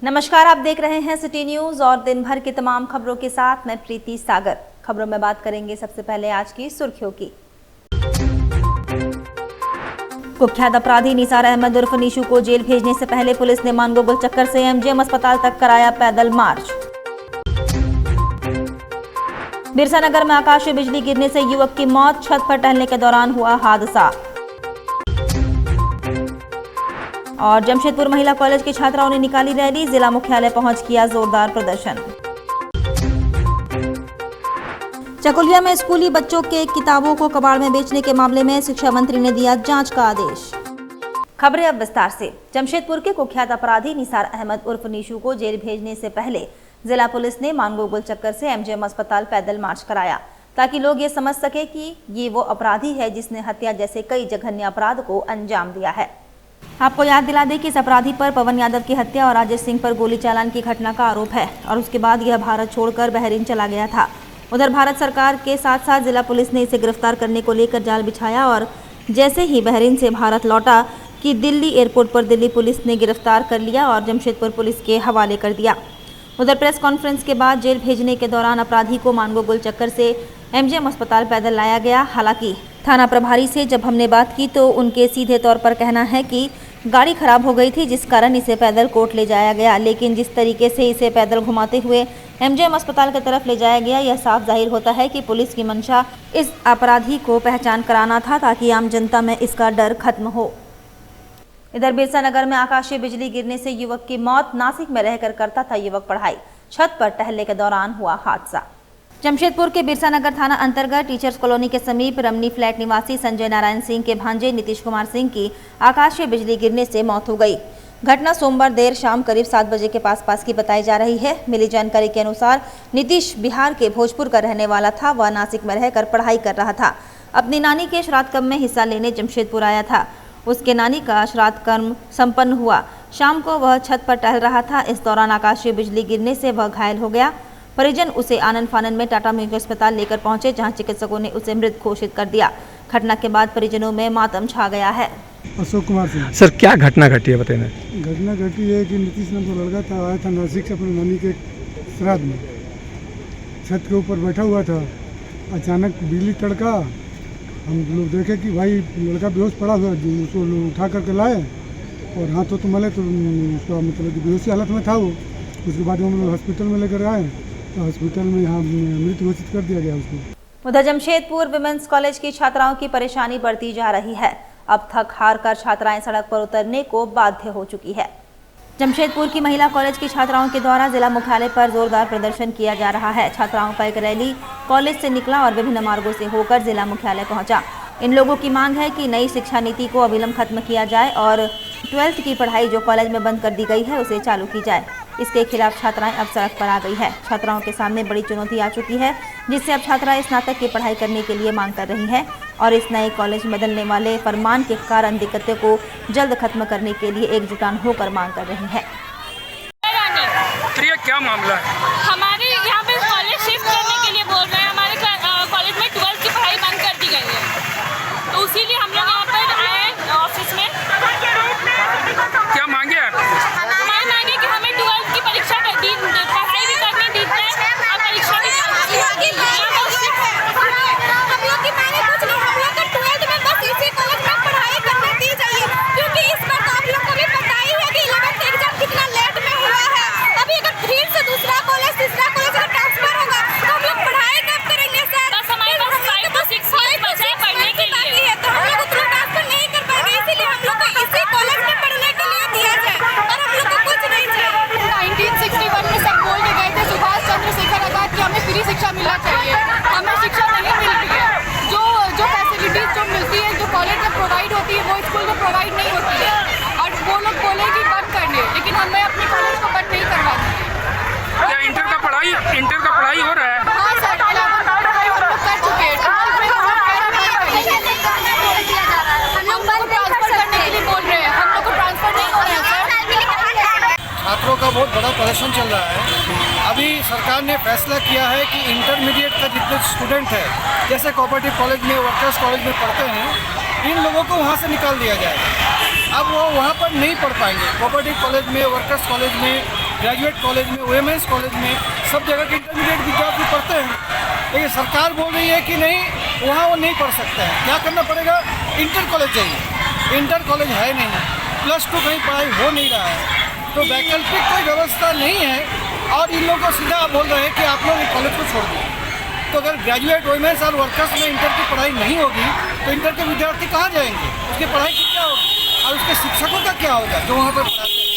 नमस्कार, आप देख रहे हैं सिटी न्यूज और दिन भर की तमाम खबरों के साथ मैं प्रीति सागर। खबरों में बात करेंगे सबसे पहले आज की सुर्खियों की। कुख्यात अपराधी निसार अहमद उर्फ निशु को जेल भेजने से पहले पुलिस ने मानगो गुलचक्कर से एमजीएम अस्पताल तक कराया पैदल मार्च। बिरसा नगर में आकाशीय बिजली गिरने से युवक की मौत, छत पर टहलने के दौरान हुआ हादसा। और जमशेदपुर महिला कॉलेज की छात्राओं ने निकाली रैली, जिला मुख्यालय पहुंच किया जोरदार प्रदर्शन। चकुलिया में स्कूली बच्चों के किताबों को कबाड़ में बेचने के मामले में शिक्षा मंत्री ने दिया जांच का आदेश। खबरें अब विस्तार से। जमशेदपुर के कुख्यात अपराधी निसार अहमद उर्फ निशु को जेल भेजने से पहले जिला पुलिस ने मानगो गुलचक्कर से एमजीएम अस्पताल पैदल मार्च कराया, ताकि लोग ये समझ सके कि ये वो अपराधी है जिसने हत्या जैसे कई जघन्य अपराध को अंजाम दिया है। आपको याद दिला दें कि इस अपराधी पर पवन यादव की हत्या और राजेश सिंह पर गोली चालान की घटना का आरोप है और उसके बाद यह भारत छोड़कर बहरीन चला गया था। उधर भारत सरकार के साथ साथ जिला पुलिस ने इसे गिरफ्तार करने को लेकर जाल बिछाया और जैसे ही बहरीन से भारत लौटा कि दिल्ली एयरपोर्ट पर दिल्ली पुलिस ने गिरफ्तार कर लिया और जमशेदपुर पुलिस के हवाले कर दिया। उधर प्रेस कॉन्फ्रेंस के बाद जेल भेजने के दौरान अपराधी को मानगो गुलचक्कर से एमजीएम अस्पताल पैदल लाया गया। हालांकि थाना प्रभारी से जब हमने बात की तो उनके सीधे तौर पर कहना है कि गाड़ी खराब हो गई थी, जिस कारण इसे पैदल कोर्ट ले जाया गया, लेकिन जिस तरीके से इसे पैदल घुमाते हुए एमजीएम अस्पताल की तरफ ले जाया गया, यह साफ जाहिर होता है कि पुलिस की मंशा इस अपराधी को पहचान कराना था ताकि आम जनता में इसका डर खत्म हो। इधर बिरसा नगर में आकाशीय बिजली गिरने से युवक की मौत, नासिक में रहकर करता था युवक पढ़ाई, छत पर टहलने के दौरान हुआ हादसा। जमशेदपुर के बिरसा नगर थाना अंतर्गत टीचर्स कॉलोनी के समीप रमनी फ्लैट निवासी संजय नारायण सिंह के भांजे नीतीश कुमार सिंह की आकाशीय बिजली गिरने से मौत हो गई। घटना सोमवार देर शाम करीब 7 बजे के पास की बताई जा रही है। मिली जानकारी के अनुसार नीतीश बिहार के भोजपुर का रहने वाला था। वह नासिक में रहकर पढ़ाई कर रहा था। अपनी नानी के श्राद्ध कर्म में हिस्सा लेने जमशेदपुर आया था। उसके नानी का श्राद्ध कर्म संपन्न हुआ। शाम को वह छत पर टहल रहा था। इस दौरान आकाशीय बिजली गिरने से वह घायल हो गया। परिजन उसे आनंद फानन में टाटा मेडिकल अस्पताल लेकर पहुंचे, जहां चिकित्सकों ने उसे मृत घोषित कर दिया। घटना के बाद परिजनों में मातम छा गया है। अशोक कुमार सिंह। सर, क्या घटना घटी है बताइए। घटना घटी है कि नीतीश नाम का लड़का था, आया था नासिक से अपनी नानी के श्राद्ध में, छत के ऊपर बैठा हुआ था। अचानक बिजली तड़का, हम लोग देखे कि भाई लड़का बेहोश पड़ा हुआ, उसको उठा करके लाए और हाथों तो मले तो उसका मतलब कि बेहोशी हालत में था वो। उसके बाद हम लोग हॉस्पिटल में लेकर आए तो हॉस्पिटल में यहाँ मृत घोषित कर दिया गया उसको। उधर जमशेदपुर विमेंस कॉलेज की छात्राओं की परेशानी बढ़ती जा रही है। अब थक हार कर छात्राएं सड़क पर उतरने को बाध्य हो चुकी है। जमशेदपुर की महिला कॉलेज की छात्राओं के द्वारा जिला मुख्यालय पर जोरदार प्रदर्शन किया जा रहा है। छात्राओं का एक रैली कॉलेज से निकला और विभिन्न मार्गों से होकर जिला मुख्यालय पहुंचा। इन लोगों की मांग है कि नई शिक्षा नीति को अविलंब खत्म किया जाए और 12th की पढ़ाई जो कॉलेज में बंद कर दी गई है उसे चालू की जाए। इसके खिलाफ छात्राएं अब सड़क पर आ गई है। छात्राओं के सामने बड़ी चुनौती आ चुकी है, जिससे अब छात्राएं स्नातक की पढ़ाई करने के लिए मांग कर रही हैं और इस नए कॉलेज में बदलने वाले फरमान के कारण दिक्कतों को जल्द खत्म करने के लिए एकजुटान होकर मांग कर रही हैं। क्या मामला है? हमारे यहाँ पे कॉलेज शिफ्ट करने के लिए बोल रहे हैं। हमारे कॉलेज में 12th की पढ़ाई बंद कर दी गई है, तो इसीलिए हम लोग यहाँ पर आए हैं ऑफिस में। क्या मांगे आप? हमारी मांगे कि हमें 12th की परीक्षा पढ़ाई भी करने दी जाए और परीक्षा भी हम लोग की मांगे कुछ नहीं, हम लोग को 12th में बस इसी कॉलेज में पढ़ाई करने दी जाइए, क्योंकि इस बार तो आप लोग को भी पता ही है कि 11th एग्जाम कितना लेट में हुआ है। अभी अगर फिर से दूसरा कॉलेज तीसरा कॉलेज का ट्रांसफर होगा तो हम लोग पढ़ाई कब करेंगे सर? बस हमारे पास 5 to 6 months बचे हैं पढ़ने के लिए, तो हम लोग उतना ट्रांसफर नहीं कर पाएंगे, इसीलिए हम लोग को इसी कॉलेज में पढ़ने के लिए दिया जाए और हम लोग को कुछ नहीं चाहिए। 1961 में सब बोल के गए थे सुभाष चंद्र शेखर आजाद की हमें फ्री शिक्षा मिलना चाहिए। हमें शिक्षा नहीं मिल रही है। जो फैसिलिटीज जो मिलती है, जो कॉलेज में प्रोवाइड होती है, वो स्कूल में प्रोवाइड नहीं होती है और वो लोग बोले कि बंद करने, लेकिन हमें अपने कॉलेज को बंद नहीं करवानी है। क्या इंटर का पढ़ाई हो रहा है? हाँ सर, 11th का पढ़ाई हम लोग कर चुके हैं। हम लोग बंद ट्रांसफर करने के लिए बोल रहे हैं, हम लोग को ट्रांसफर नहीं हो रहा है सर। छात्रों का बहुत बड़ा प्रदर्शन चल रहा है। अभी सरकार ने फैसला किया है कि इंटरमीडिएट का जितने स्टूडेंट है, जैसे कोऑपरेटिव कॉलेज में, वर्कर्स कॉलेज में पढ़ते हैं, इन लोगों को वहाँ से निकाल दिया जाए। अब वो वहाँ पर नहीं पढ़ पाएंगे। कोऑपरेटिव कॉलेज में, वर्कर्स कॉलेज में ग्रेजुएट कॉलेज में, वुमेन्स कॉलेज में, सब जगह के इंटरमीडिएट विद्यार्थी पढ़ते हैं। लेकिन सरकार बोल रही है कि नहीं, वहाँ वो नहीं पढ़ सकते हैं। क्या करना पड़ेगा? इंटर कॉलेज चाहिए। इंटर कॉलेज है नहीं, +2 कहीं पढ़ाई हो नहीं रहा है, तो वैकल्पिक कोई व्यवस्था नहीं है। और इन लोगों को सीधा बोल रहे हैं कि आप लोग कॉलेज को छोड़ दें। तो अगर ग्रेजुएट वुमेन्स और वर्कर्स में इंटर की पढ़ाई नहीं होगी तो इंटर के विद्यार्थी कहाँ जाएंगे? उसकी पढ़ाई की क्या होगी और उसके शिक्षकों का क्या होगा जो वहाँ पर पढ़ाते हैं?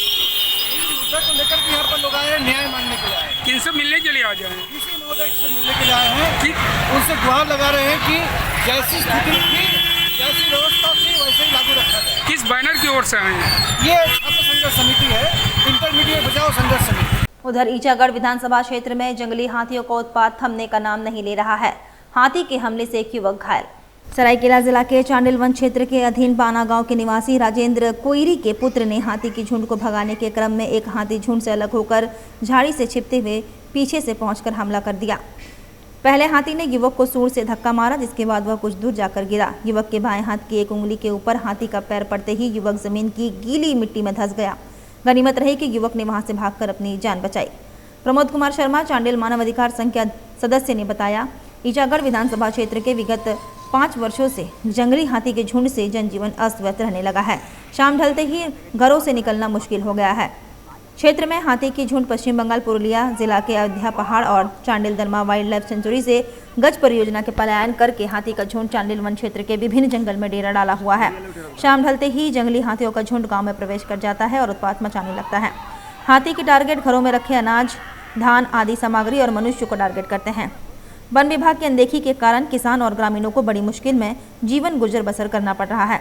इन मुद्दे को लेकर के यहाँ पर लोग आए हैं, न्याय मांगने के लिए आए हैं। किनसे मिलने के लिए आ जाए? किसी महोदय से मिलने के लिए आए हैं कि उनसे गुहार लगा रहे हैं कि जैसी स्थिति थी, जैसी व्यवस्था थी वैसे ही लागू रखा जाए। किस बैनर की ओर से आए हैं? ये छात्र संघर्ष समिति है, इंटरमीडिएट बचाओ संघर्ष समिति। उधर ईचागढ़ विधानसभा क्षेत्र में जंगली हाथियों का उत्पात थमने का नाम नहीं ले रहा है। हाथी के हमले से एक युवक घायल। सरायकेला जिला के चांडिल वन क्षेत्र के अधीन पाना गांव के निवासी राजेंद्र कोईरी के पुत्र ने हाथी की झुंड को भगाने के क्रम में एक हाथी झुंड से अलग होकर झाड़ी से छिपते हुए पीछे से पहुंचकर हमला कर दिया। पहले हाथी ने युवक को सूंड से धक्का मारा, जिसके बाद वह कुछ दूर जाकर गिरा। युवक के बाएं हाथ की एक उंगली के ऊपर हाथी का पैर पड़ते ही युवक जमीन की गीली मिट्टी में धंस गया। गनीमत रही कि युवक ने वहां से भागकर अपनी जान बचाई। प्रमोद कुमार शर्मा, चांडिल मानव अधिकार संघ के सदस्य ने बताया, ईचागढ़ विधानसभा क्षेत्र के विगत 5 वर्षों से जंगली हाथी के झुंड से जनजीवन अस्त व्यस्त रहने लगा है। शाम ढलते ही घरों से निकलना मुश्किल हो गया है। क्षेत्र में हाथी की झुंड पश्चिम बंगाल पुरुलिया जिला के अयोध्या पहाड़ और चांडिल दरमा वाइल्ड लाइफ सेंचुरी से गज परियोजना के पलायन करके हाथी का झुंड चांडिल वन क्षेत्र के विभिन्न जंगल में डेरा डाला हुआ है। शाम ढलते ही जंगली हाथियों का झुंड गांव में प्रवेश कर जाता है और उत्पात मचाने लगता है। हाथी की टारगेट घरों में रखे अनाज, धान आदि सामग्री और मनुष्य को टारगेट करते हैं। वन विभाग की अनदेखी के कारण किसान और ग्रामीणों को बड़ी मुश्किल में जीवन गुजर बसर करना पड़ रहा है।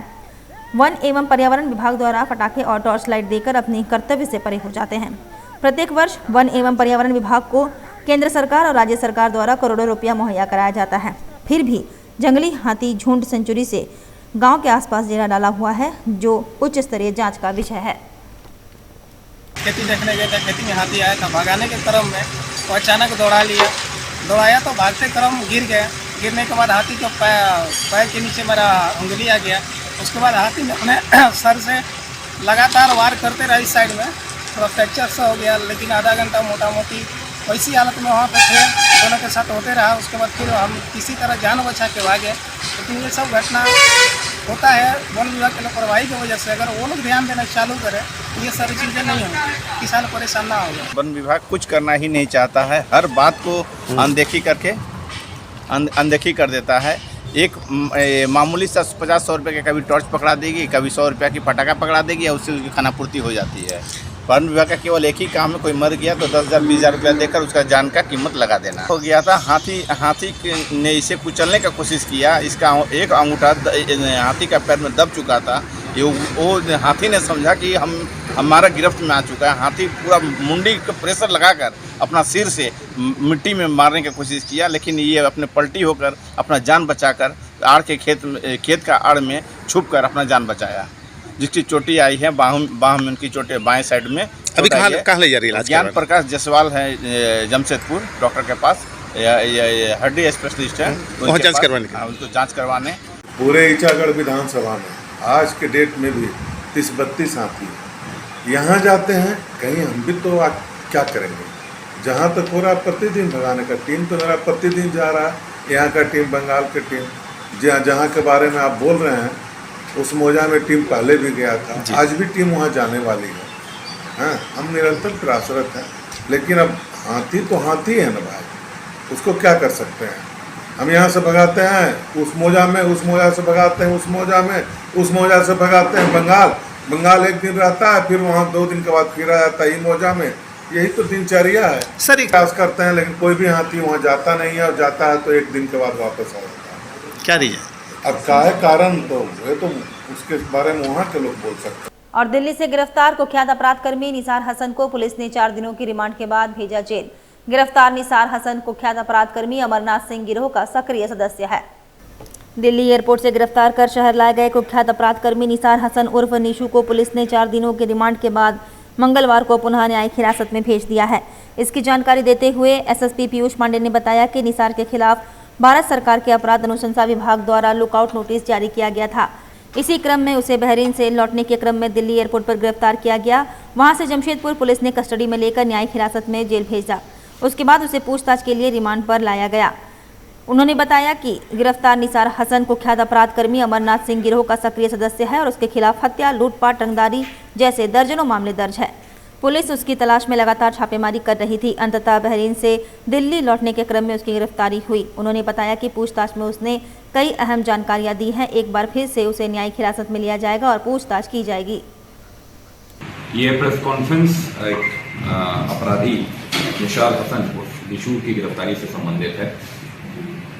वन एवं पर्यावरण विभाग द्वारा पटाखे और टॉर्च लाइट देकर अपने कर्तव्य से परे हो जाते हैं। प्रत्येक वर्ष वन एवं पर्यावरण विभाग को केंद्र सरकार और राज्य सरकार द्वारा करोड़ों रुपया मुहैया कराया जाता है, फिर भी जंगली हाथी झुंड सेंचुरी से गांव के आसपास डेरा डाला हुआ है, जो उच्च स्तरीय जांच का विषय है। खेती देखने गए थे, खेती में हाथी आया था। भगाने के क्रम में वो अचानक दौड़ाया तो भागते क्रम गिर गया। गिरने के बाद हाथी के पैर के नीचे मेरा उंगली आ गया। उसके बाद हाथी ने अपने सर से लगातार वार करते रहा। इस साइड में थोड़ा फ्रैक्चर सा हो गया, लेकिन आधा घंटा मोटा मोटी वैसी हालत में वहाँ पे थे, दोनों के साथ होते रहा। उसके बाद फिर हम किसी तरह जान बचा के भागे। लेकिन ये सब घटना होता है वन विभाग की लापरवाही की वजह से। अगर वो लोग ध्यान देना चालू करें तो ये सारी चीज़ें नहीं होंगी, किसान परेशान ना होगा। वन विभाग कुछ करना ही नहीं चाहता है, हर बात को अनदेखी कर देता है। एक मामूली सा 50-100 रुपये का कभी टॉर्च पकड़ा देगी, कभी 100 रुपये की पटाखा पकड़ा देगी और उससे उसकी खानापूर्ति हो जाती है। वन विभाग का केवल एक ही काम है, कोई मर गया तो 10,000-20,000 रुपया देकर उसका जान का कीमत लगा देना। हो गया था हाथी ने इसे कुचलने का कोशिश किया। इसका एक अंगूठा हाथी का पैर में दब चुका था। वो हाथी ने समझा कि हमारा गिरफ्त में आ चुका है। हाथी पूरा मुंडी का प्रेशर लगाकर अपना सिर से मिट्टी में मारने की कोशिश किया, लेकिन ये अपने पलटी होकर अपना जान बचाकर आड़ के खेत का आड़ में छुपकर अपना जान बचाया। जिसकी चोटी आई है बाह में उनकी चोटी बाएं साइड में। अभी कहाँ ले जा रही है? ज्ञान प्रकाश जायसवाल है जमशेदपुर, डॉक्टर के पास हड्डी स्पेशलिस्ट है, जांच करवाने उनको जांच करवाने। पूरे ईचागढ़ विधानसभा में आज के डेट में भी 30-32 हाथी यहाँ जाते हैं। कहीं हम भी तो क्या करेंगे? जहाँ तक हो रहा प्रतिदिन भगाने का टीम तो मेरा प्रतिदिन जा रहा है। यहाँ का टीम, बंगाल की टीम, जहाँ के बारे में आप बोल रहे हैं उस मौजा में टीम पहले भी गया था, आज भी टीम वहाँ जाने वाली है। हाँ, हम निरंतर प्रयासरत हैं, लेकिन अब हाथी तो हाथी है ना भाई, उसको क्या कर सकते हैं? हम यहाँ से भगाते हैं उस मौजा में, उस मौजा से भगाते हैं उस मौजा में, उस मौजा से भगाते हैं बंगाल एक दिन रहता है, फिर वहाँ 2 दिन के बाद फिर आ जाता है मौजा में। यही तो दिनचर्या है सर। प्रयास करते हैं लेकिन कोई भी हाथी वहाँ जाता नहीं है, और जाता है तो 1 दिन के बाद वापस आ जाता है। क्या रीजन? अब क्या है कारण, तो ये तो उसके बारे में वहाँ के लोग बोल सकते हैं। और दिल्ली से गिरफ्तार कुख्यात अपराध कर्मी निसार हसन को पुलिस ने 4 दिनों की रिमांड के बाद भेजा जेल। गिरफ्तार निसार हसन कुख्यात अपराध कर्मी अमरनाथ सिंह गिरोह का सक्रिय सदस्य है। दिल्ली एयरपोर्ट से गिरफ्तार कर शहर लाए गए कुख्यात अपराध कर्मी निसार हसन उर्फ निशु को पुलिस ने 4 दिनों के रिमांड के बाद मंगलवार को पुनः न्यायिक हिरासत में भेज दिया है। इसकी जानकारी देते हुए एसएसपी पीयूष पांडे ने बताया कि निसार के खिलाफ भारत सरकार के अपराध अनुशंसा विभाग द्वारा लुकआउट नोटिस जारी किया गया था। इसी क्रम में उसे बहरीन से लौटने के क्रम में दिल्ली एयरपोर्ट पर गिरफ्तार किया गया। वहां से जमशेदपुर पुलिस ने कस्टडी में लेकर न्यायिक हिरासत में जेल भेजा। उसके बाद उसे पूछताछ के लिए रिमांड पर लाया गया। उन्होंने बताया कि गिरफ्तार निसार हसन कुख्यात अपराध कर्मी अमरनाथ सिंह गिरोह का सक्रिय सदस्य है और उसके खिलाफ हत्या, लूटपाट, रंगदारी जैसे दर्जनों मामले दर्ज है। पुलिस उसकी तलाश में लगातार छापेमारी कर रही थी। अंततः बहरीन से दिल्ली लौटने के क्रम में उसकी गिरफ्तारी हुई। उन्होंने बताया कि पूछताछ में उसने कई अहम जानकारियां दी हैं। एक बार फिर से उसे न्यायिक हिरासत में लिया जाएगा और पूछताछ की जाएगी। ये प्रेस कॉन्फ्रेंस अपराधी निसार हसन निशू की गिरफ्तारी से संबंधित है।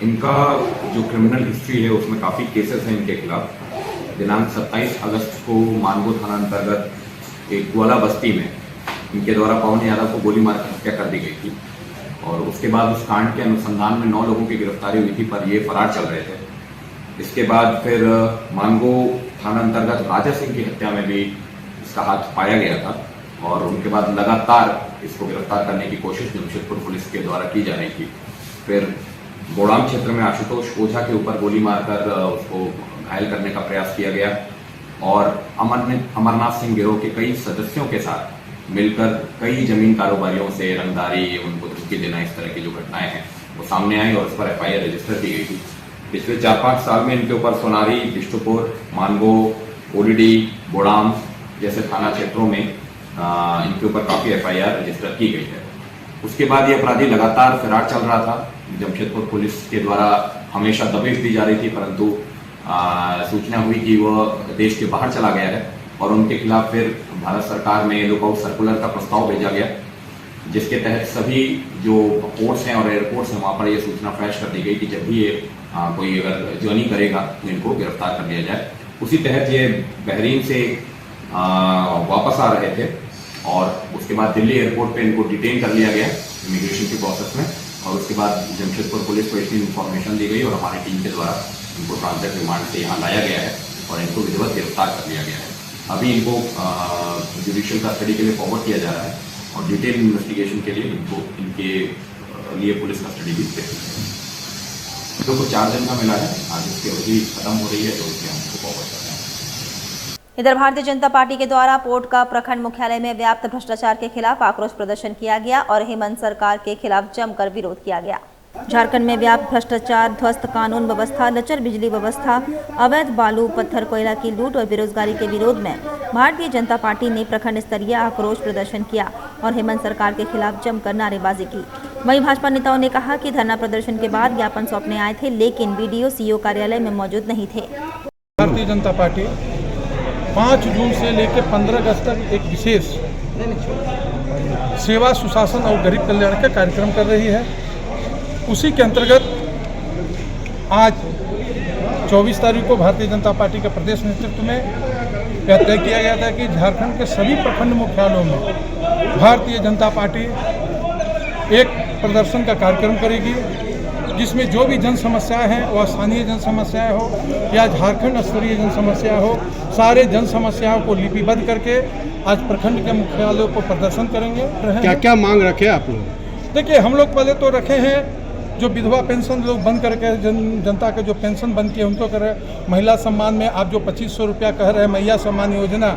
इनका जो क्रिमिनल हिस्ट्री है उसमें काफ़ी केसेस हैं इनके खिलाफ। दिनांक 27 अगस्त को मानगो थाना अंतर्गत एक ग्वाला बस्ती में इनके द्वारा पवन यादव को गोली मार कर हत्या कर दी गई थी और उसके बाद उस कांड के अनुसंधान में 9 लोगों की गिरफ्तारी हुई थी, पर ये फरार चल रहे थे। इसके बाद फिर मानगो थाना अंतर्गत राजा सिंह की हत्या में भी इसका हाथ पाया गया था और उनके बाद लगातार इसको गिरफ्तार करने की कोशिश जमशेदपुर पुलिस के द्वारा की जा रही थी। फिर बोड़ाम क्षेत्र में आशुतोष ओझा के ऊपर गोली मारकर उसको घायल करने का प्रयास किया गया और अमरनाथ सिंह गिरोह के कई सदस्यों के साथ मिलकर कई जमीन कारोबारियों से रंगदारी, उनको धमकी देना, इस तरह की जो घटनाएं हैं वो सामने आई और उस पर FIR रजिस्टर की गई थी। पिछले 4-5 साल में इनके ऊपर सोनारी, बिष्टुपुर, मानगो, ODD, बोड़ाम जैसे थाना क्षेत्रों में इनके ऊपर काफ़ी FIR रजिस्टर की गई है। उसके बाद ये अपराधी लगातार फरार चल रहा था। जमशेदपुर पुलिस के द्वारा हमेशा दबिश दी जा रही थी, परंतु सूचना हुई कि वह देश के बाहर चला गया है और उनके खिलाफ फिर भारत सरकार में लुकआउट सर्कुलर का प्रस्ताव भेजा गया, जिसके तहत सभी जो पोर्ट्स हैं और एयरपोर्ट्स हैं वहाँ पर ये सूचना फ्लैश कर दी गई कि जब भी ये कोई अगर जर्नी करेगा तो इनको गिरफ्तार कर लिया जाए। उसी तहत ये बहरीन से वापस आ रहे थे और उसके बाद दिल्ली एयरपोर्ट पे इनको डिटेन कर लिया गया इमिग्रेशन की प्रोसेस में और उसके बाद जमशेदपुर पुलिस को इसकी इन्फॉर्मेशन दी गई और हमारी टीम के द्वारा इनको ट्रांजिट रिमांड से यहाँ लाया गया है और इनको विधिवत गिरफ्तार कर लिया गया है। अभी इनको जुडिशियल कस्टडी के लिए फॉरवर्ड किया जा रहा है और डिटेल इन्वेस्टिगेशन के लिए इनको इनके लिए पुलिस कस्टडी भी दे रही है। तो कुछ 4 दिन का मिला है, आज इसकी अवधि खत्म हो रही है तो इसलिए हम इसको फॉरवर्ड कर रहे हैं। इधर भारतीय जनता पार्टी के द्वारा पोर्ट का प्रखंड मुख्यालय में व्याप्त भ्रष्टाचार के खिलाफ आक्रोश प्रदर्शन किया गया और हेमंत सरकार के खिलाफ जमकर विरोध किया गया। झारखंड में व्याप्त भ्रष्टाचार, ध्वस्त कानून व्यवस्था, लचर बिजली व्यवस्था, अवैध बालू पत्थर कोयला की लूट और बेरोजगारी के विरोध में भारतीय जनता पार्टी ने प्रखंड स्तरीय आक्रोश प्रदर्शन किया और हेमंत सरकार के खिलाफ जमकर नारेबाजी की। वहीं भाजपा नेताओं ने कहा कि धरना प्रदर्शन के बाद ज्ञापन सौंपने आए थे, लेकिन BDO CO कार्यालय में मौजूद नहीं थे। भारतीय जनता पार्टी 5 जून से लेकर 15 अगस्त तक एक विशेष सेवा, सुशासन और गरीब कल्याण का कार्यक्रम कर रही है। उसी के अंतर्गत आज 24 तारीख को भारतीय जनता पार्टी के प्रदेश नेतृत्व में यह तय किया गया था कि झारखंड के सभी प्रखंड मुख्यालयों में भारतीय जनता पार्टी एक प्रदर्शन का कार्यक्रम करेगी, जिसमें जो भी जन समस्याएं हैं वह स्थानीय जन समस्याएं हो या झारखंड स्तरीय जन समस्या हो, सारे जन समस्याओं को लिपिबद्ध करके आज प्रखंड के मुख्यालयों को प्रदर्शन करेंगे। क्या क्या मांग रखे आप लोग? देखिए, हम लोग पहले तो रखे हैं जो विधवा पेंशन लोग बंद करके जनता के जो पेंशन बंद किए उनको करें। महिला सम्मान में आप जो 2500 रुपया कह रहे हैं मैया सम्मान योजना,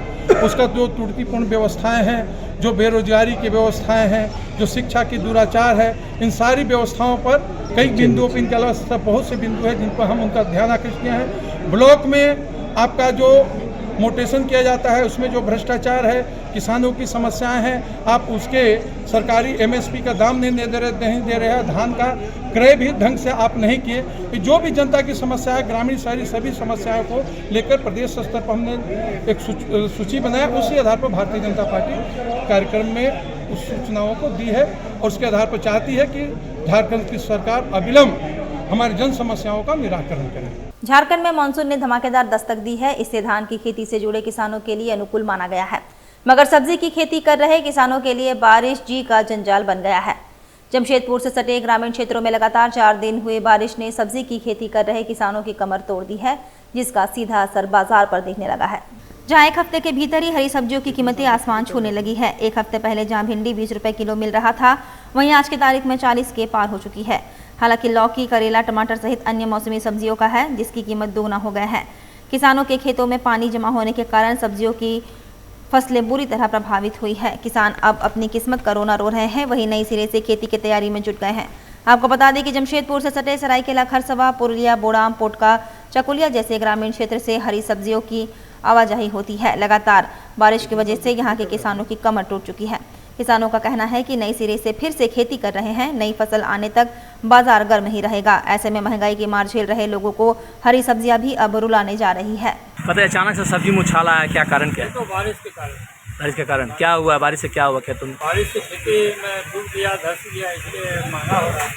उसका जो त्रुटिपूर्ण व्यवस्थाएं हैं, जो बेरोजगारी की व्यवस्थाएं हैं, जो शिक्षा की दुराचार है, इन सारी व्यवस्थाओं पर कई बिंदुओं पर, इनके अलावा बहुत से बिंदु हैं जिन पर हम उनका ध्यान आकृष्ट किए हैं। ब्लॉक में आपका जो मोटेशन किया जाता है उसमें जो भ्रष्टाचार है, किसानों की समस्याएं हैं, आप उसके सरकारी MSP का दाम नहीं दे रहे हैं, धान का क्रय भी ढंग से आप नहीं किए। जो भी जनता की समस्या है, ग्रामीण शहरी सभी समस्याओं को लेकर प्रदेश स्तर पर हमने एक सूची बनाया। उसी आधार पर भारतीय जनता पार्टी कार्यक्रम में उस सूचनाओं को दी है और उसके आधार पर चाहती है कि झारखंड की सरकार अविलंब हमारी जन समस्याओं का निराकरण करे। झारखंड में मानसून ने धमाकेदार दस्तक दी है। इससे धान की खेती से जुड़े किसानों के लिए अनुकूल माना गया है, मगर सब्जी की खेती कर रहे किसानों के लिए बारिश जी का जंजाल बन गया है। जमशेदपुर से सटे ग्रामीण क्षेत्रों में लगातार 4 दिन हुए बारिश ने सब्जी की खेती कर रहे किसानों की कमर तोड़ दी है, जिसका सीधा असर बाजार पर दिखने लगा है। जहां एक हफ्ते के भीतर ही हरी सब्जियों की कीमतें आसमान छूने लगी है। एक हफ्ते पहले जहां भिंडी 20 रुपए किलो मिल रहा था, वहीं आज की तारीख में 40 के पार हो चुकी है। हालांकि लौकी, करेला, टमाटर सहित अन्य मौसमी सब्जियों का है जिसकी कीमत दोगुना हो गया है। किसानों के खेतों में पानी जमा होने के कारण सब्जियों की फसलें बुरी तरह प्रभावित हुई है। किसान अब अपनी किस्मत का रोना रो रहे हैं, वहीं नई सिरे से खेती की तैयारी में जुट गए हैं। आपको बता दें कि जमशेदपुर से सटे सरायकेला, खरसवा, पुरुलिया, बोड़ाम, पोटका, चकुलिया जैसे ग्रामीण क्षेत्र से हरी सब्जियों की आवाजाही होती है। लगातार बारिश की वजह से यहाँ के किसानों की कमर टूट चुकी है। किसानों का कहना है कि नई सिरे से फिर से खेती कर रहे हैं। नई फसल आने तक बाजार गर्म ही रहेगा। ऐसे में महंगाई की मार झेल रहे लोगों को हरी सब्जियां भी अब रुलाने जा रही है। बताइए, अचानक से सब्जी में उछाल आया, क्या कारण क्या है? तो बारिश के कारण। बारिश के कारण क्या हुआ? बारिश से क्या हुआ? क्या तुम बारिश से खेती में डूब गया, धस गया, इसलिए महंगा हो रहा है।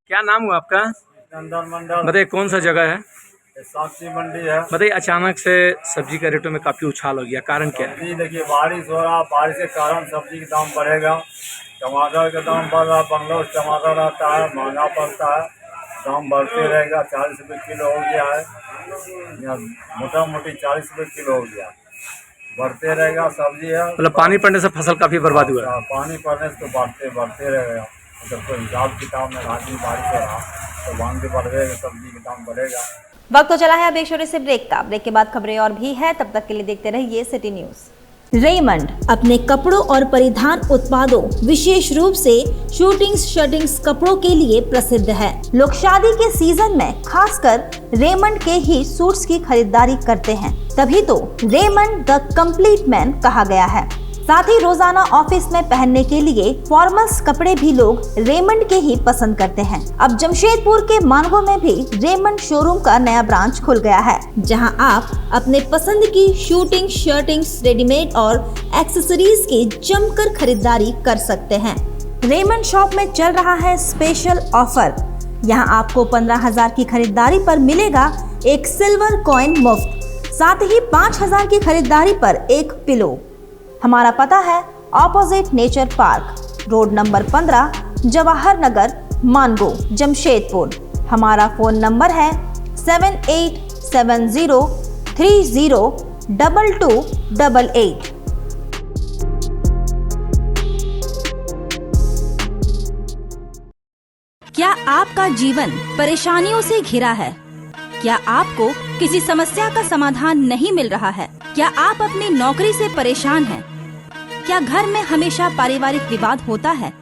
क्या नाम हुआ आपका? नंदन मंडल। बताइए, कौन सा जगह है? सब्जी मंडी है। बताइए, अचानक से सब्जी के रेटों में काफी उछाल हो गया, कारण क्या है? देखिए, बारिश हो रहा, बारिश के कारण सब्जी का दाम बढ़ेगा। टमाटर का दाम बढ़ रहा, बंगलोर टमाटर रहता है, महंगा पड़ता है, दाम बढ़ते रहेगा। 40 रुपये किलो हो गया है, या मोटा मोटी 40 रुपये किलो हो गया, बढ़ते रहेगा। सब्जी है, मतलब पानी पड़ने से फसल काफी बर्बाद हुआ है। पानी पड़ने से तो बढ़ते रहेगा। जब कोई हिसाब किताब में रात में बारिश हो रहा तो दाम भी बढ़ेगा, सब्जी का दाम बढ़ेगा। वक्त तो चला है अब एक छोटे से ब्रेक का। ब्रेक के बाद खबरें और भी है, तब तक के लिए देखते रहिए सिटी न्यूज। रेमंड अपने कपड़ों और परिधान उत्पादों, विशेष रूप से शूटिंग्स शर्टिंग्स कपड़ों के लिए प्रसिद्ध है। लोग शादी के सीजन में खासकर रेमंड के ही सूट्स की खरीदारी करते हैं, तभी तो रेमंड द कंप्लीट मैन कहा गया है। साथ ही रोजाना ऑफिस में पहनने के लिए फॉर्मल्स कपड़े भी लोग रेमंड के ही पसंद करते हैं। अब जमशेदपुर के मानगो में भी रेमंड शोरूम का नया ब्रांच खुल गया है, जहां आप अपने पसंद की शूटिंग शर्टिंग्स, रेडीमेड और एक्सेसरीज की जमकर खरीदारी कर सकते हैं। रेमंड शॉप में चल रहा है स्पेशल ऑफर। यहां आपको 15,000 की खरीदारी पर मिलेगा एक सिल्वर कॉइन मुफ्त, साथ ही 5,000 की खरीदारी पर एक पिलो। हमारा पता है opposite nature park, road number 15, Jawahar Nagar, Mango, Jamshedpur. हमारा फोन नंबर है 7870302288। क्या आपका जीवन परेशानियों से घिरा है? क्या आपको किसी समस्या का समाधान नहीं मिल रहा है? क्या आप अपनी नौकरी से परेशान हैं? क्या घर में हमेशा पारिवारिक विवाद होता है?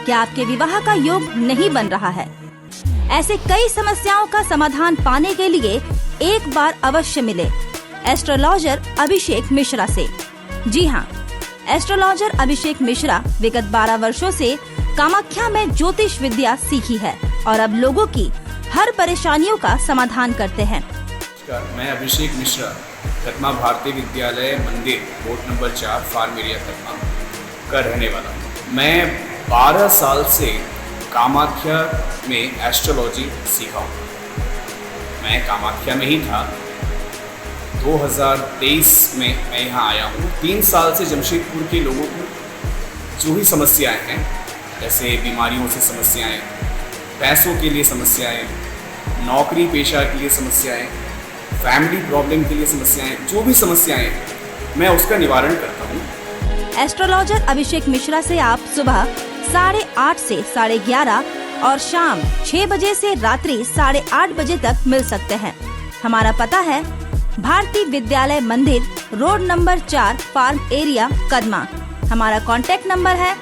क्या आपके विवाह का योग नहीं बन रहा है? ऐसे कई समस्याओं का समाधान पाने के लिए एक बार अवश्य मिले एस्ट्रोलॉजर अभिषेक मिश्रा से। जी हाँ, एस्ट्रोलॉजर अभिषेक मिश्रा विगत 12 वर्षों से कामाख्या में ज्योतिष विद्या सीखी है और अब लोगों की हर परेशानियों का समाधान करते हैं। मैं Abhishek Mishra, Kadma Bharatiya Vidyalaya Mandir, board number 4, farm area Kadma का रहने वाला हूँ। मैं 12 साल से कामाख्या में एस्ट्रोलॉजी सीखा हूँ। मैं कामाख्या में ही था। 2023 में मैं यहाँ आया हूँ। 3 साल से जमशेदपुर के लोगों को जो भी समस्याएं हैं, जैसे बीमारियों से समस्याएं, पैसों के लिए समस्याएं, नौकरी पेशा के लिए समस्याएं, फैमिली प्रॉब्लम के लिए समस्याएं, जो भी समस्याएं हैं, मैं उसका निवारण करता हूँ। एस्ट्रोलॉजर अभिषेक मिश्रा से आप सुबह 8:30 से 11:30 और शाम 6 बजे से रात्रि 8:30 बजे तक मिल सकते हैं। हमारा पता है Bharatiya Vidyalaya Mandir, road number 4, farm area, Kadma. हमारा कॉन्टेक्ट नंबर है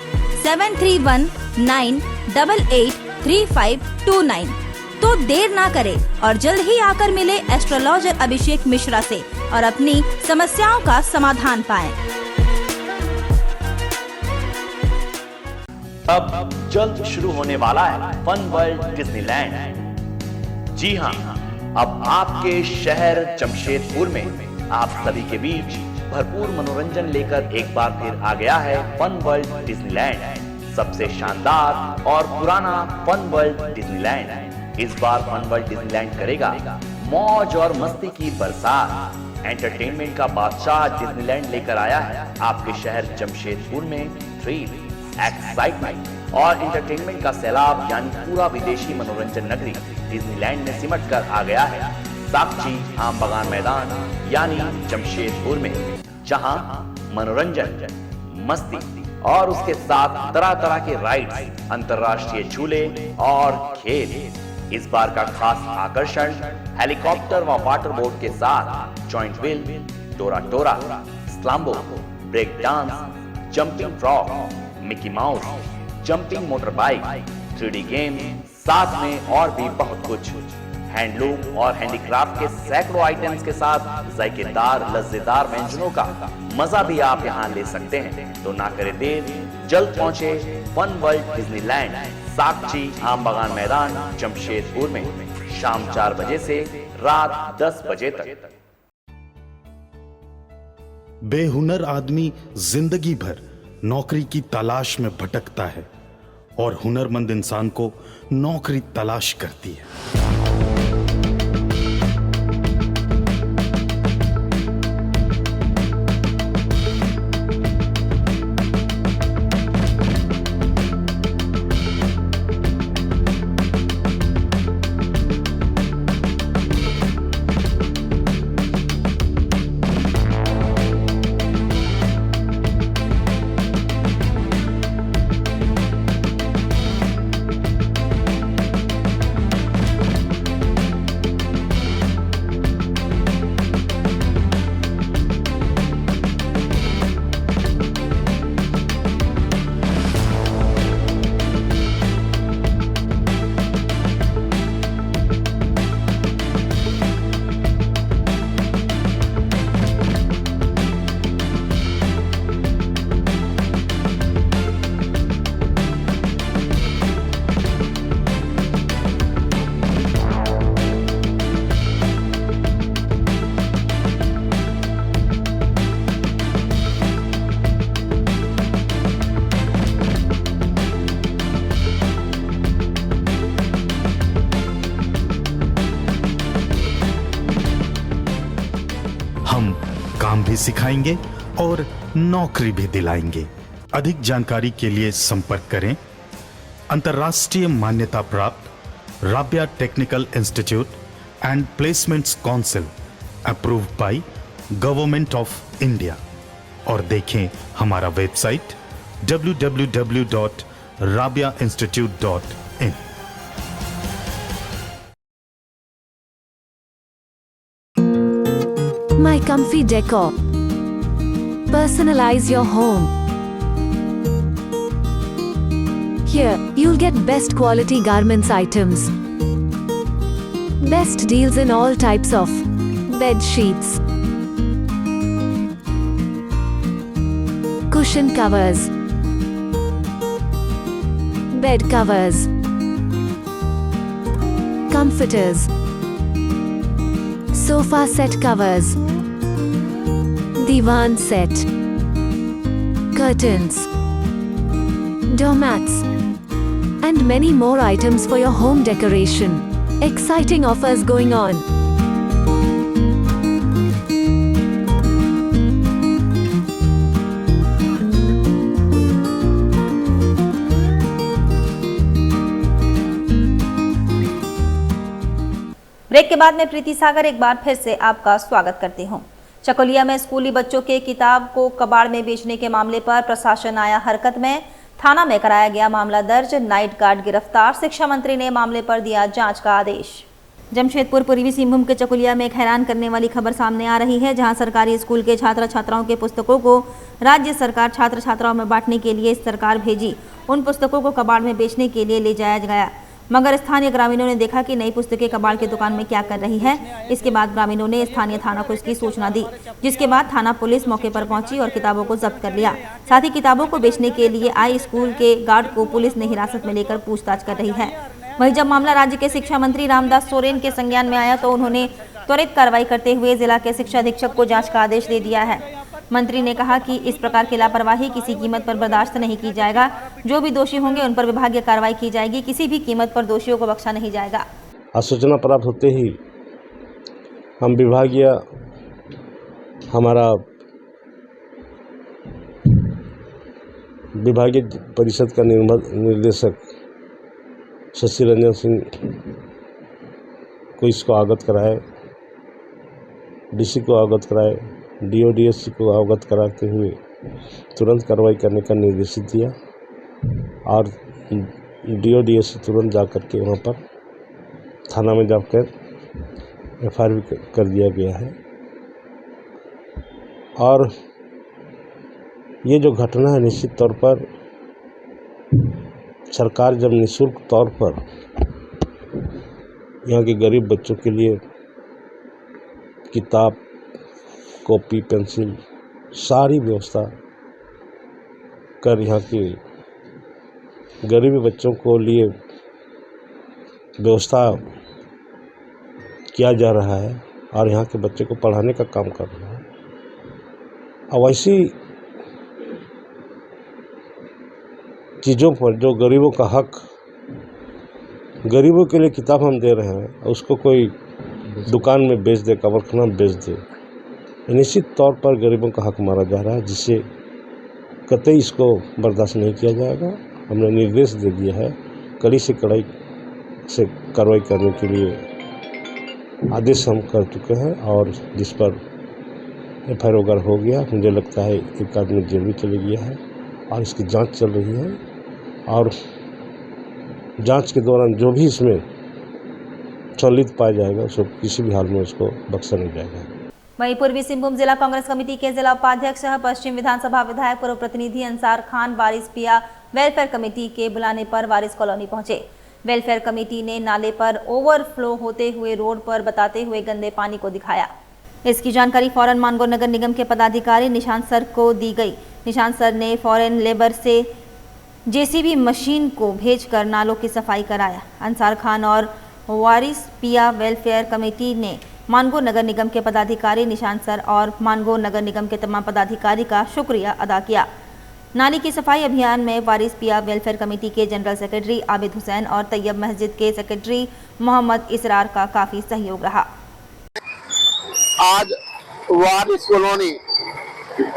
7319883529। तो देर ना करें और जल्द ही आकर मिले एस्ट्रोलॉजर अभिषेक मिश्रा से और अपनी समस्याओं का समाधान पाएं। अब जल्द शुरू होने वाला है फन वर्ल्ड डिज्नीलैंड। जी हाँ, अब आपके शहर जमशेदपुर में आप सभी के बीच भरपूर मनोरंजन लेकर एक बार फिर आ गया है फन वर्ल्ड डिज्नीलैंड। सबसे शानदार और पुराना फन वर्ल्ड डिज्नीलैंड इस बार फन वर्ल्ड डिज्नीलैंड करेगा मौज और मस्ती की बरसात। एंटरटेनमेंट का बादशाह डिज्नीलैंड लेकर आया है आपके शहर जमशेदपुर में थ्रिल, एक्साइटमेंट और एंटरटेनमेंट का सैलाब, यानी पूरा विदेशी मनोरंजन नगरी डिज्नीलैंड में सिमट कर आ गया है साक्षी आम बगान मैदान यानी जमशेदपुर में, जहां मनोरंजन, मस्ती और उसके साथ तरह तरह के राइड्स, अंतर्राष्ट्रीय झूले और खेल इस बार का खास आकर्षण हेलीकॉप्टर व वाटर बोट के साथ जॉइंट व्हील, टोरा टोरा, स्लाम्बो, break dance, jumping frog, Mickey Mouse, jumping motor bike, 3D game, साथ में और भी बहुत कुछ। हैंडलूम और हैंडीक्राफ्ट के सैकड़ों आइटम्स के साथ जायकेदार लज्जेदार व्यंजनों का मजा भी आप यहाँ ले सकते हैं। तो ना करें देर, जल्द पहुंचे फन वर्ल्ड डिज्नीलैंड, साकची आम बागान मैदान, जमशेदपुर में शाम 4 बजे से रात 10 बजे तक। बेहुनर आदमी जिंदगी भर नौकरी की तलाश में भटकता है और हुनरमंद इंसान को नौकरी तलाश करती है। काम भी सिखाएंगे और नौकरी भी दिलाएंगे। अधिक जानकारी के लिए संपर्क करें अंतर्राष्ट्रीय मान्यता प्राप्त Rabia technical institute and placements council approved by government of India और देखें हमारा website www.rabiainstitute.in। My Comfy Decor. Personalize your home. Here, you'll get best quality garments items. Best deals in all types of bed sheets, cushion covers, bed covers, comforters, sofa set covers, divan set, curtains, doormats, and many more items for your home decoration. Exciting offers going on. Break के बाद मैं प्रीति सागर एक बार फिर से आपका स्वागत करती हूं। चकोलिया में स्कूली बच्चों के किताब को कबाड़ में बेचने के मामले पर प्रशासन आया हरकत में। थाना में कराया गया मामला दर्ज, नाइट गार्ड गिरफ्तार। शिक्षा मंत्री ने मामले पर दिया जांच का आदेश। जमशेदपुर पूर्वी सिंहभूम के चकोलिया में एक हैरान करने वाली खबर सामने आ रही है, जहां सरकारी स्कूल के छात्र छात्राओं के पुस्तकों को राज्य सरकार छात्र छात्राओं में बांटने के लिए सरकार भेजी उन पुस्तकों को कबाड़ में बेचने के लिए ले जाया गया, मगर स्थानीय ग्रामीणों ने देखा कि नई पुस्तकें कबाड़ की दुकान में क्या कर रही है। इसके बाद ग्रामीणों ने स्थानीय थाना को इसकी सूचना दी, जिसके बाद थाना पुलिस मौके पर पहुंची और किताबों को जब्त कर लिया। साथ ही किताबों को बेचने के लिए आए स्कूल के गार्ड को पुलिस ने हिरासत में लेकर पूछताछ कर रही है। वहीं जब मामला राज्य के शिक्षा मंत्री रामदास सोरेन के संज्ञान में आया तो उन्होंने त्वरित कार्रवाई करते हुए जिला के शिक्षा अधीक्षक को जाँच का आदेश दे दिया है। मंत्री ने कहा कि इस प्रकार की लापरवाही किसी कीमत पर बर्दाश्त नहीं की जाएगा। जो भी दोषी होंगे उन पर विभागीय कार्रवाई की जाएगी। किसी भी कीमत पर दोषियों को बख्शा नहीं जाएगा। सूचना प्राप्त होते ही हम विभागीय हमारा विभागीय परिषद का निर्देशक शशि रंजन सिंह को इसको अवगत कराए, डीसी को अवगत कराए, डीओडीएससी को अवगत कराते हुए तुरंत कार्रवाई करने का निर्देशित दिया और डीओडीएससी तुरंत जा कर के वहाँ पर थाना में जाकर FIR भी कर दिया गया है। और ये जो घटना है, निश्चित तौर पर सरकार जब निःशुल्क तौर पर यहाँ के गरीब बच्चों के लिए किताब, कॉपी, पेंसिल सारी व्यवस्था कर यहाँ के गरीब बच्चों को लिए व्यवस्था किया जा रहा है और यहाँ के बच्चे को पढ़ाने का काम कर रहा है। अब ऐसी चीज़ों पर जो गरीबों का हक, गरीबों के लिए किताब हम दे रहे हैं, उसको कोई दुकान में बेच दे, कबरखाना में बेच दे, निश्चित तौर पर गरीबों का हक मारा जा रहा है, जिससे कतई इसको बर्दाश्त नहीं किया जाएगा। हमने निर्देश दे दिया है, कड़ी से कड़ाई से कार्रवाई करने के लिए आदेश हम कर चुके हैं और जिस पर FIR वगैरह हो गया। मुझे लगता है एक आदमी जेल भी चले गया है और इसकी जांच चल रही है और जांच के दौरान जो भी इसमें संलिप्त पाया जाएगा उसको किसी भी हाल में उसको बख्शा नहीं जाएगा। वहीं पूर्वी सिंहभूम जिला कांग्रेस कमेटी के जिला उपाध्यक्ष पश्चिम विधानसभा विधायक पूर्व प्रतिनिधि अंसार खान वारिस पिया वेलफेयर कमेटी के बुलाने पर वारिस कॉलोनी पहुंचे। वेलफेयर कमेटी ने नाले पर ओवरफ्लो होते हुए रोड पर बताते हुए गंदे पानी को दिखाया। इसकी जानकारी फौरन मानगो नगर निगम के पदाधिकारी निशांत सर को दी गई। निशांत सर ने फौरन लेबर से JCB मशीन को भेजकर नालों की सफाई कराया। अंसार खान और वारिस पिया वेलफेयर कमेटी ने मानगो नगर निगम के पदाधिकारी निशांत सर और मानगो नगर निगम के तमाम पदाधिकारी का शुक्रिया अदा किया। नाली की सफाई अभियान में वारिस पिया वेलफेयर कमेटी के जनरल सेक्रेटरी आबिद हुसैन और तैयब मस्जिद के सेक्रेटरी मोहम्मद इसरार का काफी सहयोग रहा। आज वारिस कॉलोनी,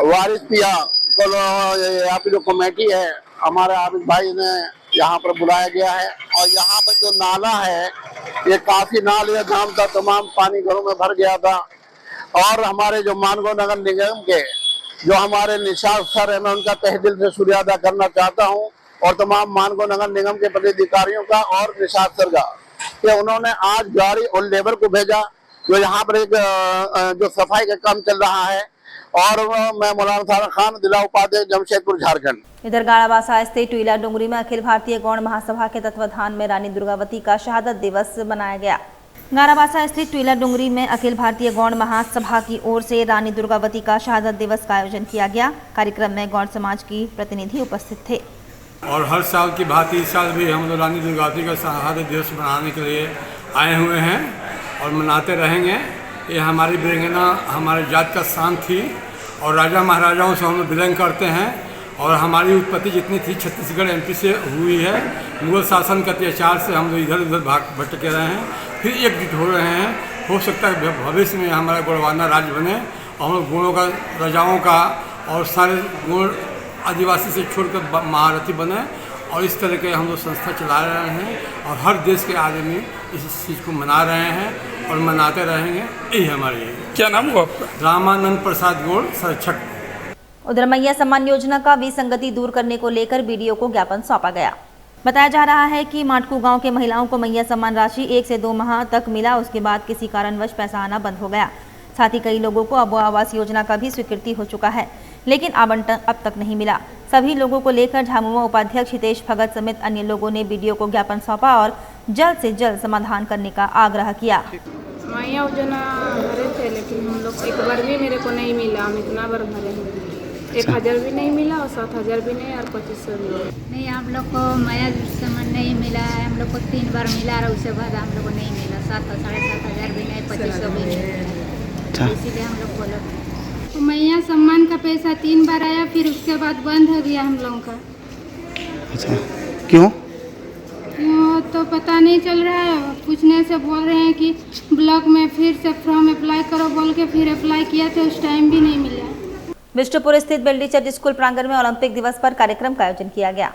वारिस पिया यहाँ पे जो कमेटी है, हमारे आबिद भाई ने यहाँ पर बुलाया गया है और यहाँ पर जो नाला है ये काफी नाले जाम था, तमाम पानी घरों में भर गया था और हमारे जो मानगो नगर निगम के जो हमारे निशांत सर है, मैं उनका तहे दिल से शुक्रिया अदा करना चाहता हूँ और तमाम मानगो नगर निगम के पदाधिकारियों का और निशांत सर का कि उन्होंने आज गाड़ी और लेबर को भेजा जो यहाँ पर एक जो सफाई का काम चल रहा है और मैं मौलाना अंसार खान, जिला उपाध्यक्ष, जमशेदपुर, झारखंड। इधर गाड़ाबासा स्थित टुईला डुंगरी में अखिल भारतीय गौड़ महासभा के तत्वाधान में रानी दुर्गावती का शहादत दिवस मनाया गया। गाड़ाबासा स्थित टुईला डुंगरी में अखिल भारतीय गौड़ महासभा की ओर से रानी दुर्गावती का शहादत दिवस का आयोजन किया गया। कार्यक्रम में गौड़ समाज की प्रतिनिधि उपस्थित थे और हर साल की भांति इस साल भी हम लोग रानी दुर्गावती का शहादत दिवस मनाने के लिए आए हुए हैं और मनाते रहेंगे। ये हमारी वीरांगना, हमारे जात का शान थी और राजा महाराजाओं से हम लोग बिलोंग करते हैं और हमारी उत्पत्ति जितनी थी छत्तीसगढ़ MP से हुई है। मुगल शासन के अत्याचार से हम लोग इधर उधर भाग भटके रहे हैं, फिर एकजुट हो रहे हैं। हो सकता है भविष्य में हमारा गोड़वाना राज्य बने और हम लोग गुणों का, राजाओं का और सारे गुण आदिवासी से छोड़कर महारथी बने और इस तरह के हम लोग संस्था चला रहे हैं और हर देश के आदमी इस चीज़ को मना रहे हैं और मनाते रहेंगे। यही हमारी क्या नाम हुआ आपका? रामानंद प्रसाद गौड़, संरक्षक। उधर मैया सम्मान योजना का विसंगति दूर करने को लेकर BDO को ज्ञापन सौंपा गया। बताया जा रहा है कि माटकू गांव के महिलाओं को मैया सम्मान राशि 1 से 2 माह तक मिला, उसके बाद किसी कारणवश पैसा आना बंद हो गया। साथ ही कई लोगों को अब आवास योजना का भी स्वीकृति हो चुका है, लेकिन आवंटन अब तक नहीं मिला। सभी लोगों को लेकर झामुमो उपाध्यक्ष हितेश भगत समेत अन्य लोगों ने BDO को ज्ञापन सौंपा और जल्द से जल्द समाधान करने का आग्रह किया। मैया योजना भरे थे लेकिन हम लोग एक बार भी मेरे को नहीं मिला। हम इतना बार भरे हैं, 1000 भी नहीं मिला और 7000 भी नहीं और 2500 भी नहीं। हम लोग को मैया सम्मान नहीं मिला है, हम लोग को 3 बार मिला और उसके बाद हम लोग को नहीं मिला। 7,000 भी नहीं, 2500 भी नहीं, इसीलिए हम लोग बोले तो मैया सम्मान का पैसा 3 बार आया, फिर उसके बाद बंद हो गया हम लोगों का। अच्छा, क्यों तो पता नहीं चल रहा है। पूछने से बोल रहे हैं कि ब्लॉक में फिर से फॉर्म अप्लाई करो बोल के फिर अप्लाई किया था, उस टाइम भी नहीं मिला। बिष्टुपुर स्थित बेल्डी चर्च स्कूल प्रांगण में ओलंपिक दिवस पर कार्यक्रम का आयोजन किया गया।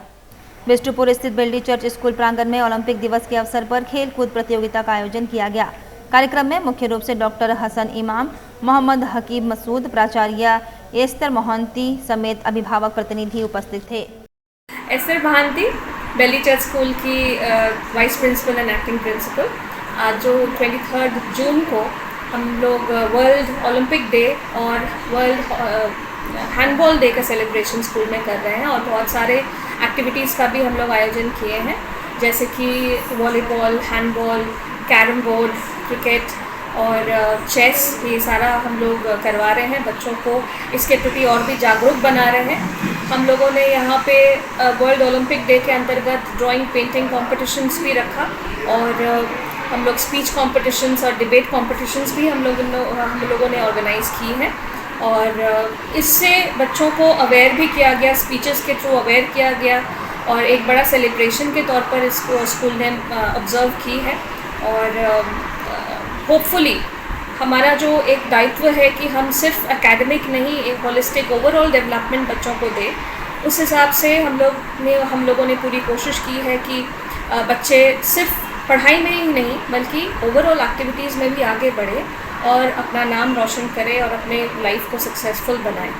बिष्टुपुर स्थित बेल्डी चर्च स्कूल प्रांगण में ओलंपिक दिवस के अवसर पर खेल कूद प्रतियोगिता का आयोजन किया गया। कार्यक्रम में मुख्य रूप से डॉक्टर हसन इमाम, मोहम्मद हकीब मसूद, प्राचार्य एस्तर मोहंती समेत अभिभावक प्रतिनिधि उपस्थित थे। Esther Mohanty Beldih church school की vice principal and acting principal आज जो 23 जून को हम लोग वर्ल्ड ओलंपिक डे और वर्ल्ड हैंडबॉल डे का सेलिब्रेशन स्कूल में कर रहे हैं और बहुत सारे एक्टिविटीज़ का भी हम लोग आयोजन किए हैं, जैसे कि volleyball, handball, carrom board, cricket और चेस, ये सारा हम लोग करवा रहे हैं। बच्चों को इसके प्रति और भी जागरूक बना रहे हैं। हम लोगों ने यहाँ पे वर्ल्ड ओलंपिक डे के अंतर्गत ड्राइंग, पेंटिंग कॉम्पिटिशन्स भी रखा और हम लोग स्पीच कॉम्पिटिशन्स और डिबेट कॉम्पिटिशन्स भी हम लोगों ने ऑर्गेनाइज़ की हैं और इससे बच्चों को अवेयर भी किया गया, स्पीचेस के थ्रू अवेयर किया गया और एक बड़ा सेलिब्रेशन के तौर पर इसको स्कूल ने ऑब्ज़र्व की है। और होपफुली हमारा जो एक दायित्व है कि हम सिर्फ एकेडमिक नहीं, एक होलिस्टिक ओवरऑल डेवलपमेंट बच्चों को दें, उस हिसाब से हम लोगों ने पूरी कोशिश की है कि बच्चे सिर्फ पढ़ाई में ही नहीं बल्कि ओवरऑल एक्टिविटीज़ में भी आगे बढ़े और अपना नाम रोशन करें और अपने लाइफ को सक्सेसफुल बनाएं।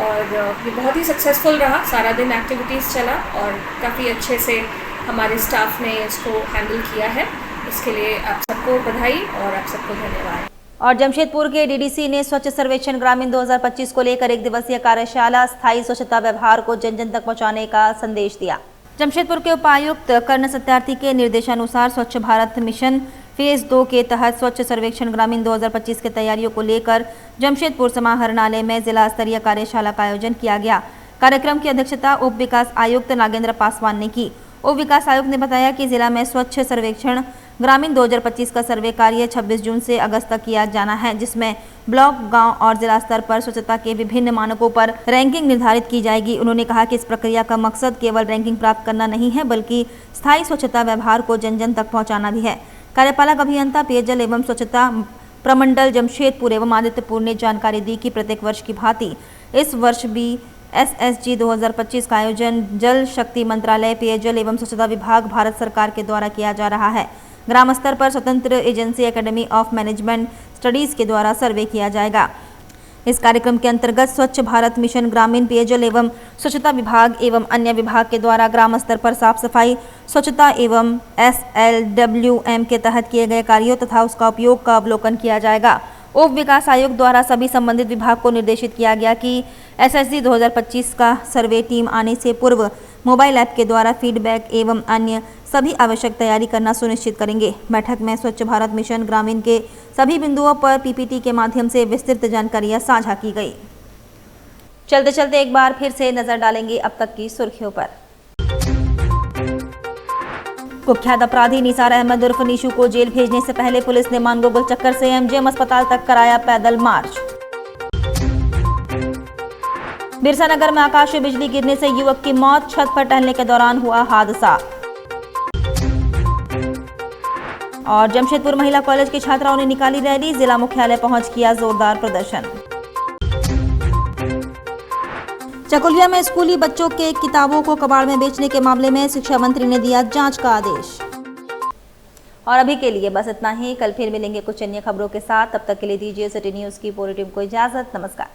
और ये बहुत ही सक्सेसफुल रहा, सारा दिन एक्टिविटीज़ चला और काफ़ी अच्छे से हमारे स्टाफ ने इसको हैंडल किया है। इसके लिए आप सबको बधाई और आप सबको धन्यवाद। और जमशेदपुर के डीडीसी ने स्वच्छ सर्वेक्षण ग्रामीण 2025 को लेकर एक दिवसीय कार्यशाला स्थायी स्वच्छता व्यवहार को जन जन तक पहुंचाने का संदेश दिया। जमशेदपुर के उपायुक्त कर्ण सत्यार्थी के निर्देशानुसार स्वच्छ भारत मिशन फेज 2 के तहत स्वच्छ सर्वेक्षण ग्रामीण 2025 की तैयारियों को लेकर जमशेदपुर समाहरणालय में जिला स्तरीय कार्यशाला का आयोजन किया गया। कार्यक्रम की अध्यक्षता उप विकास आयुक्त नागेंद्र पासवान ने की। उप विकास आयुक्त ने बताया कि जिला में स्वच्छ सर्वेक्षण ग्रामीण 2025 का सर्वे कार्य 26 जून से अगस्त तक किया जाना है, जिसमें ब्लॉक, गांव और जिला स्तर पर स्वच्छता के विभिन्न मानकों पर रैंकिंग निर्धारित की जाएगी। उन्होंने कहा कि इस प्रक्रिया का मकसद केवल रैंकिंग प्राप्त करना नहीं है बल्कि स्थायी स्वच्छता व्यवहार को जन जन तक पहुँचाना भी है। कार्यपालक अभियंता पेयजल एवं स्वच्छता प्रमंडल जमशेदपुर एवं आदित्यपुर ने जानकारी दी कि प्रत्येक वर्ष की भांति इस वर्ष भी SSG 2025 का आयोजन जल शक्ति मंत्रालय, पेयजल एवं स्वच्छता विभाग, भारत सरकार के द्वारा किया जा रहा है। ग्राम स्तर पर स्वतंत्र agency academy of management studies के द्वारा सर्वे किया जाएगा। इस कार्यक्रम के अंतर्गत स्वच्छ भारत मिशन ग्रामीण, पेयजल एवं स्वच्छता विभाग एवं अन्य विभाग के द्वारा ग्राम स्तर पर साफ सफाई, स्वच्छता एवं SLWM के तहत किए गए कार्यों तथा उसका उपयोग का अवलोकन किया जाएगा। उप विकास आयुक्त द्वारा सभी संबंधित विभाग को निर्देशित किया गया कि SSG 2025 का सर्वे टीम आने से पूर्व मोबाइल ऐप के द्वारा फीडबैक एवं अन्य सभी आवश्यक तैयारी करना सुनिश्चित करेंगे। बैठक में स्वच्छ भारत मिशन ग्रामीण के सभी बिंदुओं पर PPT के माध्यम से विस्तृत जानकारियां साझा की गई। चलते चलते एक बार फिर से नजर डालेंगे अब तक की सुर्खियों पर। कुख्यात अपराधी निसार अहमद उर्फ निशु को जेल भेजने से पहले पुलिस ने मानगोगल चक्कर से MGM अस्पताल तक कराया पैदल मार्च। बिरसा नगर में आकाशीय बिजली गिरने से युवक की मौत, छत पर टहलने के दौरान हुआ हादसा। और जमशेदपुर महिला कॉलेज की छात्राओं ने निकाली रैली, जिला मुख्यालय पहुंच किया जोरदार प्रदर्शन। चकुलिया में स्कूली बच्चों के किताबों को कबाड़ में बेचने के मामले में शिक्षा मंत्री ने दिया जांच का आदेश। और अभी के लिए बस इतना ही। कल फिर मिलेंगे कुछ अन्य खबरों के साथ। तब तक के लिए दीजिए सिटी न्यूज की पूरी टीम को इजाजत। नमस्कार।